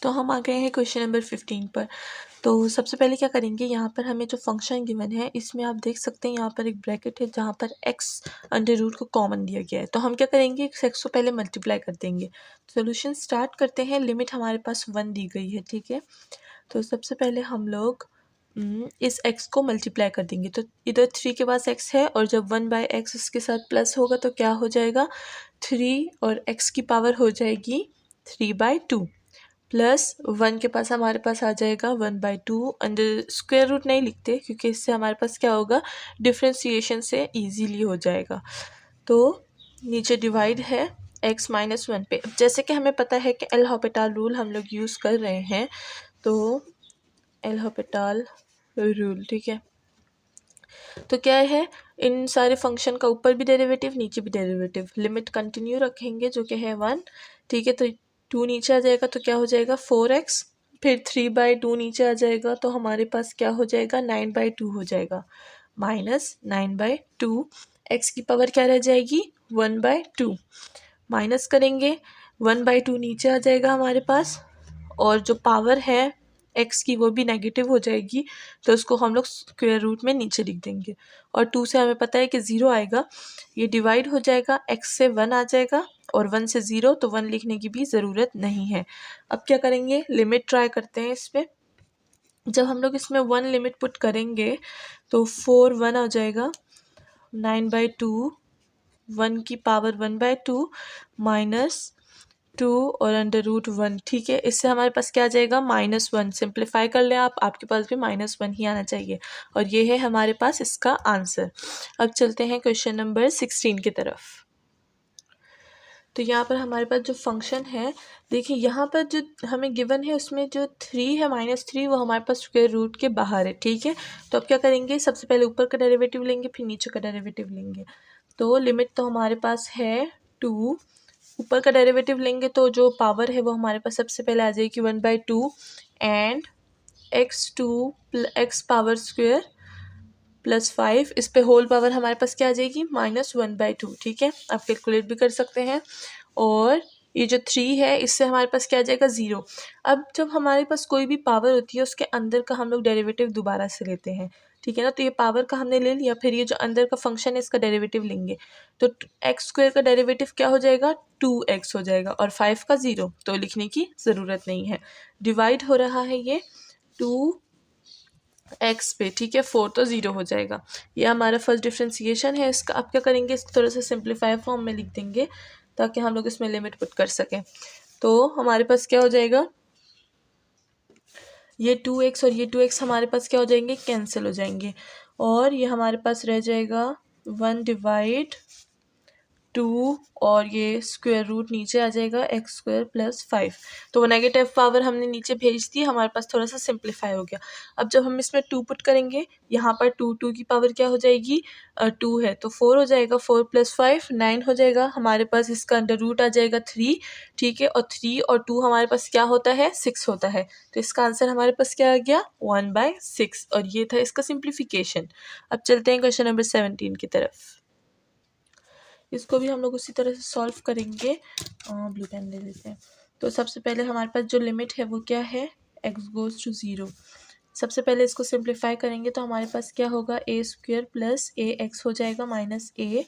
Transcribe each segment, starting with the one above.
तो हम आ गए हैं क्वेश्चन नंबर 15 पर। तो सबसे पहले क्या करेंगे, यहाँ पर हमें जो फंक्शन गिवन है इसमें आप देख सकते हैं यहाँ पर एक ब्रैकेट है जहाँ पर x अंडर रूट को कॉमन दिया गया है। तो हम क्या करेंगे, x को पहले मल्टीप्लाई कर देंगे। सोल्यूशन स्टार्ट करते हैं। लिमिट हमारे पास 1 दी गई है, ठीक है। तो सबसे पहले हम लोग इस x को मल्टीप्लाई कर देंगे। तो इधर 3 के पास x है और जब 1/x उसके साथ प्लस होगा तो क्या हो जाएगा, 3 और x की पावर हो जाएगी 3/2 प्लस 1 के पास हमारे पास आ जाएगा 1/2। अंडर स्क्वायर रूट नहीं लिखते क्योंकि इससे हमारे पास क्या होगा, डिफ्रेंसिएशन से इजीली हो जाएगा। तो नीचे डिवाइड है x माइनस 1 पे। जैसे कि हमें पता है कि एल हॉपिटल रूल हम लोग यूज़ कर रहे हैं, तो एल हॉपिटल रूल, ठीक है। तो क्या है, इन सारे फंक्शन का ऊपर भी डेरिवेटिव नीचे भी डेरिवेटिव, लिमिट कंटिन्यू रखेंगे जो कि है 1, ठीक है। तो 2 नीचे आ जाएगा तो क्या हो जाएगा 4x, फिर 3/2 नीचे आ जाएगा तो हमारे पास क्या हो जाएगा 9/2 हो जाएगा, माइनस 9/2। x की पावर क्या रह जाएगी 1/2, माइनस करेंगे 1/2 नीचे आ जाएगा हमारे पास, और जो पावर है x की वो भी नेगेटिव हो जाएगी तो उसको हम लोग स्क्वायर रूट में नीचे लिख देंगे। और 2 से हमें पता है कि 0 आएगा, ये डिवाइड हो जाएगा, x से 1 आ जाएगा और 1 से 0, तो 1 लिखने की भी ज़रूरत नहीं है। अब क्या करेंगे, लिमिट ट्राई करते हैं इस पर। जब हम लोग इसमें 1 लिमिट पुट करेंगे तो 4 1 आ जाएगा, 9/2, 1 की पावर 1/2 माइनस 2 और अंडर रूट 1, ठीक है। इससे हमारे पास क्या आ जाएगा -1। सिंप्लीफाई कर लें आप, आपके पास भी -1 ही आना चाहिए, और ये है हमारे पास इसका आंसर। अब चलते हैं क्वेश्चन नंबर 16 की तरफ। तो यहाँ पर हमारे पास जो फंक्शन है, देखिए यहाँ पर जो हमें गिवन है उसमें जो 3 है -3 वो हमारे पास स्क्वायर रूट के बाहर है, ठीक है। तो अब क्या करेंगे, सबसे पहले ऊपर का डेरिवेटिव लेंगे फिर नीचे का डेरिवेटिव लेंगे। तो लिमिट तो हमारे पास है 2, ऊपर का डेरिवेटिव लेंगे तो जो पावर है वो हमारे पास सबसे पहले आ जाएगी 1/2 and x power square plus 5, इस पे होल पावर हमारे पास क्या आ जाएगी -1/2, ठीक है। आप कैलकुलेट भी कर सकते हैं। और ये जो 3 है इससे हमारे पास क्या आ जाएगा 0। अब जब हमारे पास कोई भी पावर होती है उसके अंदर का हम लोग डेरिवेटिव दोबारा से लेते हैं, ठीक है ना। तो ये पावर का हमने ले लिया, फिर ये जो अंदर का फंक्शन है इसका डेरिवेटिव लेंगे। तो एक्स स्क्वायर का डेरिवेटिव क्या हो जाएगा 2x हो जाएगा, और 5 का 0 तो लिखने की ज़रूरत नहीं है। डिवाइड हो रहा है ये 2x पे, ठीक है। 4 तो 0 हो जाएगा। ये हमारा फर्स्ट डिफ्रेंसिएशन है इसका। अब क्या करेंगे, इसको थोड़ा सा सिंप्लीफाई फॉर्म में लिख देंगे ताकि हम लोग इसमें लिमिट पुट कर सकें। तो हमारे पास क्या हो जाएगा, ये 2x और ये 2x हमारे पास क्या हो जाएंगे, कैंसिल हो जाएंगे, और ये हमारे पास रह जाएगा 1/2 और ये स्क्वायर रूट नीचे आ जाएगा x² + 5। तो वो नेगेटिव पावर हमने नीचे भेज दी, हमारे पास थोड़ा सा सिंप्लीफाई हो गया। अब जब हम इसमें 2 पुट करेंगे, यहाँ पर 2 की पावर क्या हो जाएगी 2 है तो 4 हो जाएगा, 4 + 5 9 हो जाएगा हमारे पास। इसका अंडर रूट आ जाएगा 3, ठीक है। और 3 और 2 हमारे पास क्या होता है 6 होता है, तो इसका आंसर हमारे पास क्या आ गया 1/6, और ये था इसका सिंप्लीफिकेशन। अब चलते हैं क्वेश्चन नंबर 17 की तरफ। इसको भी हम लोग उसी तरह से सॉल्व करेंगे। ब्लू पेन ले लेते हैं। तो सबसे पहले हमारे पास जो लिमिट है वो क्या है, x गोज़ टू 0। सबसे पहले इसको सिंप्लीफाई करेंगे तो हमारे पास क्या होगा a² + ax हो जाएगा -a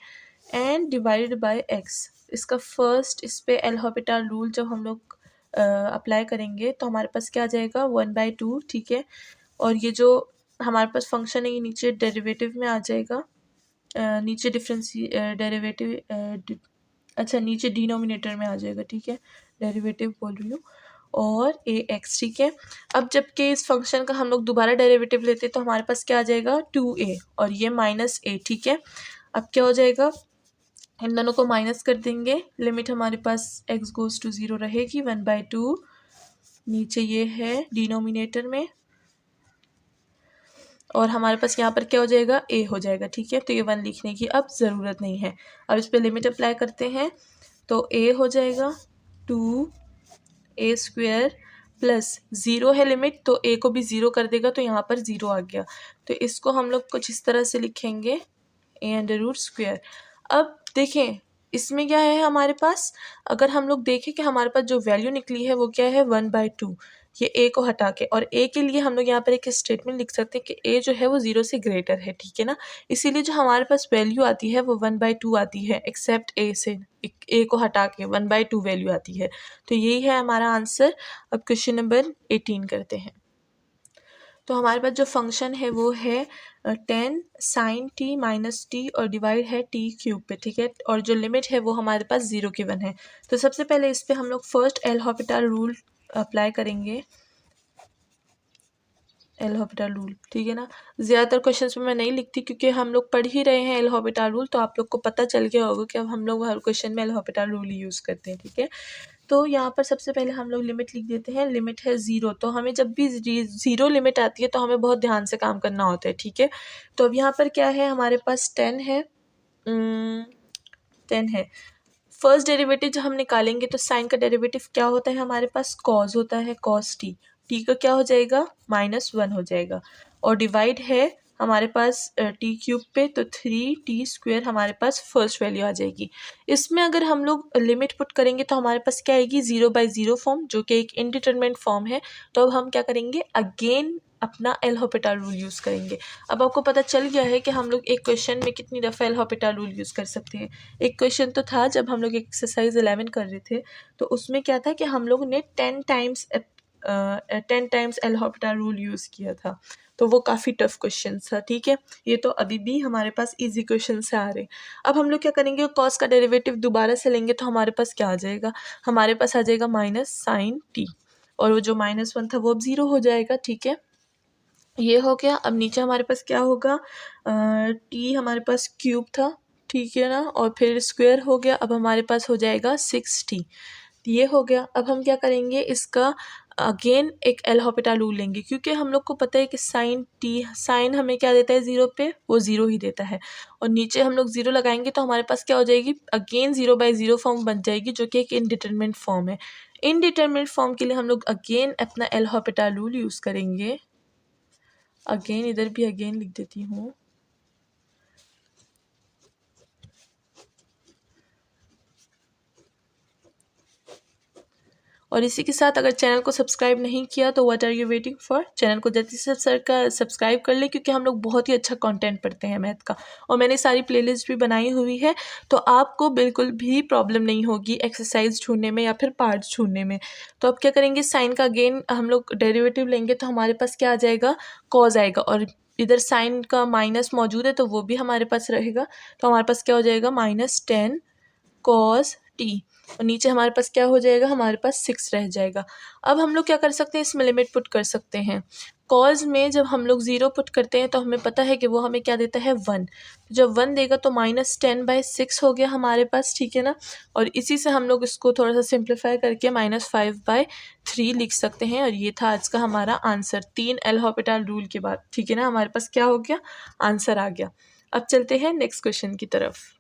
and divided by x। इसका फर्स्ट इस पे एल हॉपिटल रूल जब हम लोग अप्लाई करेंगे तो हमारे पास क्या आ जाएगा 1/2, ठीक है। और ये जो हमारे पास फंक्शन है ये नीचे डेरिवेटिव में आ जाएगा, नीचे डेरिवेटिव अच्छा नीचे डिनोमिनेटर में आ जाएगा, ठीक है। डेरिवेटिव बोल रही हूँ, और ax, ठीक है। अब जबकि इस फंक्शन का हम लोग दोबारा डेरिवेटिव लेते तो हमारे पास क्या आ जाएगा 2a और ये -a, ठीक है। अब क्या हो जाएगा, इन दोनों को माइनस कर देंगे, लिमिट हमारे पास x गोज़ टू 0 रहेगी 1/2, नीचे ये है डिनोमिनेटर में, और हमारे पास यहाँ पर क्या हो जाएगा a हो जाएगा, ठीक है। तो ये 1 लिखने की अब ज़रूरत नहीं है। अब इस पर लिमिट अप्लाई करते हैं तो a हो जाएगा 2a² + 0 है लिमिट, तो a को भी 0 कर देगा तो यहाँ पर 0 आ गया। तो इसको हम लोग कुछ इस तरह से लिखेंगे a अंडर रूट स्क्वायर। अब देखें इसमें क्या है हमारे पास, अगर हम लोग देखें कि हमारे पास जो वैल्यू निकली है वो क्या है 1/2, ये ए को हटा के, और ए के लिए हम लोग यहाँ पर एक स्टेटमेंट लिख सकते हैं कि ए जो है वो 0 से ग्रेटर है, ठीक है ना। इसीलिए जो हमारे पास वैल्यू आती है वो 1/2 आती है, एक्सेप्ट ए से, ए को हटा के 1/2 वैल्यू आती है। तो यही है हमारा आंसर। अब क्वेश्चन नंबर 18 करते हैं। तो हमारे पास जो फंक्शन है वो है 10 sin t माइनस टी और डिवाइड है t क्यूब पे, ठीक है। और जो लिमिट है वो हमारे पास 0 गिवन है। तो सबसे पहले इस पे हम लोग first L Hôpital rule apply करेंगे, एल हॉपिटल रूल, ठीक है ना। ज़्यादातर क्वेश्चंस में मैं नहीं लिखती क्योंकि हम लोग पढ़ ही रहे हैं एल हॉपिटल रूल, तो आप लोग को पता चल गया होगा कि अब हम लोग हर क्वेश्चन में एल हॉपिटल रूल ही यूज़ करते हैं, ठीक है। तो यहाँ पर सबसे पहले हम लोग लिमिट लिख देते हैं, लिमिट है 0। तो हमें जब भी 0 लिमिट आती है तो हमें बहुत ध्यान से काम करना होता है, ठीक है। तो अब यहाँ पर क्या है, हमारे पास 10 है, 10 है। फर्स्ट डेरिवेटिव जब हम निकालेंगे तो साइन का डेरिवेटिव क्या होता है हमारे पास, कॉस होता है, कॉस टी। टी का क्या हो जाएगा, -1 हो जाएगा। और डिवाइड है हमारे पास टी क्यूब पे, तो 3t² हमारे पास फर्स्ट वैल्यू आ जाएगी। इसमें अगर हम लोग लिमिट पुट करेंगे तो हमारे पास क्या आएगी, 0/0 फॉर्म, जो कि एक इनडिटरमिनेट फॉर्म है। तो अब हम क्या करेंगे, अगेन अपना एल हॉपिटल रूल यूज़ करेंगे। अब आपको पता चल गया है कि हम लोग एक क्वेश्चन में कितनी दफ़ा एल हॉपिटल रूल यूज़ कर सकते हैं। एक क्वेश्चन तो था जब हम लोग एक्सरसाइज 11 कर रहे थे, तो उसमें क्या था कि हम लोग ने 10 times L Hôpital rule use किया था। तो वो काफ़ी टफ क्वेश्चन था, ठीक है। ये तो अभी भी हमारे पास इजी क्वेश्चन से आ रहे हैं। अब हम लोग क्या करेंगे, कॉस का डेरिवेटिव दोबारा से लेंगे तो हमारे पास क्या आ जाएगा, हमारे पास आ जाएगा माइनस sin t, और वो जो -1 था वो अब 0 हो जाएगा, ठीक है। ये हो गया। अब नीचे हमारे पास क्या होगा, टी हमारे पास क्यूब था, ठीक है ना, और फिर स्क्वायर हो गया। अब हमारे पास हो जाएगा 6t, ये हो गया। अब हम क्या करेंगे, इसका अगेन एक एल हॉपिटल रूल लेंगे, क्योंकि हम लोग को पता है कि साइन हमें क्या देता है 0 पे, वो 0 ही देता है। और नीचे हम लोग 0 लगाएंगे तो हमारे पास क्या हो जाएगी, अगेन 0/0 फॉर्म बन जाएगी, जो कि एक इनडिटरमिनेट फॉर्म है। इनडिटरमिनेट फॉर्म के लिए हम लोग अगेन अपना एल हॉपिटल रूल यूज़ करेंगे। अगेन इधर भी अगेन लिख देती हूँ। और इसी के साथ अगर चैनल को सब्सक्राइब नहीं किया तो what are you waiting for, channel को जल्दी से सब्सक्राइब कर ले, क्योंकि हम लोग बहुत ही अच्छा कंटेंट पढ़ते हैं मैथ का। और मैंने सारी प्लेलिस्ट भी बनाई हुई है, तो आपको बिल्कुल भी प्रॉब्लम नहीं होगी एक्सरसाइज ढूंढने में या फिर पार्ट्स ढूंढने में। तो अब क्या करेंगे, साइन का अगेन हम लोग डेरिवेटिव लेंगे तो हमारे पास क्या आ जाएगा, कॉज आएगा, और इधर साइन का माइनस मौजूद है तो वो भी हमारे पास रहेगा। तो हमारे पास क्या हो जाएगा, -10 cos t, और नीचे हमारे पास क्या हो जाएगा, हमारे पास 6 रह जाएगा। अब हम लोग क्या कर सकते हैं, इसमें लिमिट पुट कर सकते हैं। कॉज में जब हम लोग 0 पुट करते हैं तो हमें पता है कि वो हमें क्या देता है, 1। जब 1 देगा तो -10/6 हो गया हमारे पास, ठीक है ना। और इसी से हम लोग इसको थोड़ा सा सिंप्लीफाई करके -5/3 लिख सकते हैं। और ये था आज का हमारा आंसर, 3 एल हॉपिटल रूल के बाद, ठीक है ना। हमारे पास क्या हो गया, आंसर आ गया। अब चलते हैं नेक्स्ट क्वेश्चन की तरफ।